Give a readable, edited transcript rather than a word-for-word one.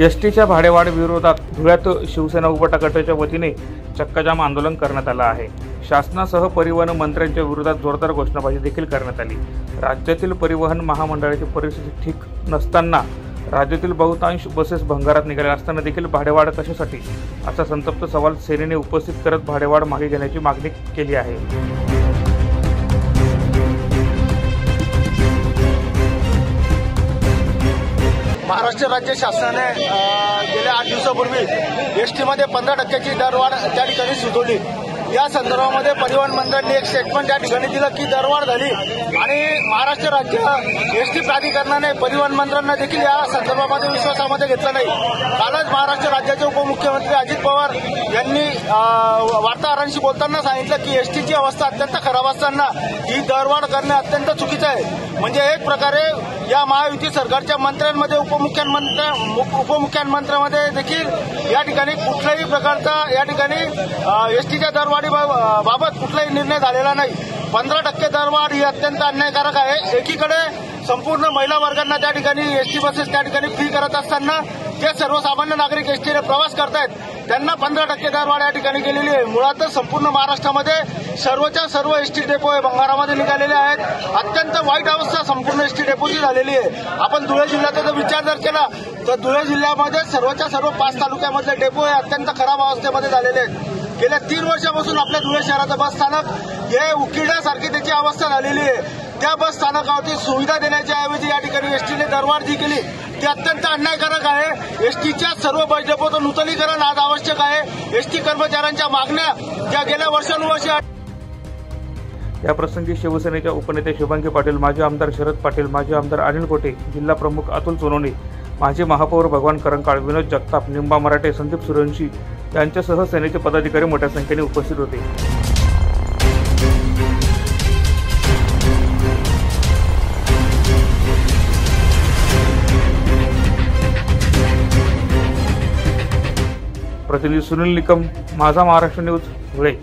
एसटीच्या भाडेवाढ विरोधात धुळ्यात शिवसेना उपटा गटाच्या वतीने चक्काजाम आंदोलन करण्यात आलं आहे। शासनासह परिवहन मंत्र्यांच्या विरोधात जोरदार घोषणाबाजी देखील करण्यात आली। राज्यातील परिवहन महामंडळाची परिस्थिती ठीक नसताना राज्यातील बहुतांश बसेस भंगारात निघाल्या असताना देखील भाडेवाढ कशासाठी असा संतप्त सवाल सेनेने उपस्थित करत भाडेवाढ मागे घेण्याची मागणी केली आहे। महाराष्ट्र राज्य शासनाने गेल्या 8 दिवसापूर्वी एसटीमध्ये 15% दरवाढ त्या ठिकाणी सुचवली। या संदर्भामध्ये परिवहन मंत्र्यांनी एक स्टेटमेंट त्या ठिकाणी दिलं की दरवाढ झाली आणि महाराष्ट्र राज्य एसटी प्राधिकरणाने परिवहन मंत्र्यांना देखील या संदर्भामध्ये विश्वासामध्ये घेतलं नाही। कालच महाराष्ट्र राज्याचे उपमुख्यमंत्री अजित पवार यांनी वार्ताहरांशी बोलताना सांगितलं की एसटीची अवस्था अत्यंत खराब असताना ही दरवाढ करणे अत्यंत चुकीचं आहे। म्हणजे एक प्रकारे या महायुती सरकारच्या मंत्र्यांमध्ये उपमुख्यमंत्र्यांमध्ये देखील या ठिकाणी कुठल्याही प्रकारचा या ठिकाणी एसटीच्या दरवाढीबाबत कुठलाही निर्णय झालेला नाही। 15% दरवाढ ही अत्यंत अन्यायकारक आहे। एकीकडे संपूर्ण महिला वर्गांना त्या ठिकाणी एसटी बसेस त्या ठिकाणी फ्री करत असताना जे सर्वसामान्य नागरिक एसटीने प्रवास करतायत त्यांना 15% दरवाढ या ठिकाणी केलेली आहे। मुळातच संपूर्ण महाराष्ट्रामध्ये सर्वच्या सर्व एसटी डेपो हे भंगारामध्ये निघालेले आहेत। अत्यंत वाईट अवस्था संपूर्ण एसटी डेपोची झालेली आहे। आपण धुळे जिल्ह्याचा जर विचार जर केला तर धुळे जिल्ह्यामध्ये सर्वच्या सर्व 5 तालुक्यामधले डेपो हे अत्यंत खराब अवस्थेमध्ये झालेले आहेत। गेल्या 3 वर्षापासून आपल्या धुळे शहराचं बस स्थानक हे उकिरड्यासारखी त्याची अवस्था झालेली आहे। त्या बस स्थानकावरती सुविधा देण्याच्या ऐवजी या ठिकाणी एसटीने दरवाढ जी केली ती अत्यंत अन्यायकारक आहे। एसटीच्या सर्व बस डेपोचं नूतनीकरण आज आवश्यक आहे। एसटी कर्मचाऱ्यांच्या मागण्या ज्या गेल्या वर्षानुवर्षे या प्रसंगी शिवसेनेच्या उपनेते शुभांगी पाटील, माजी आमदार शरद पाटील, माजी आमदार अनिल कोटे, जिल्हा प्रमुख अतुल सोनवणे, माजी महापौर भगवान करंकाळ, विनोद जगताप, निंबा मराठे, संदीप सूर्यवंशी यांच्यासह सेनेचे पदाधिकारी मोठ्या संख्येने उपस्थित होते। प्रतिनिधी सुनील निकम, माझा महाराष्ट्र न्यूज, धुळे।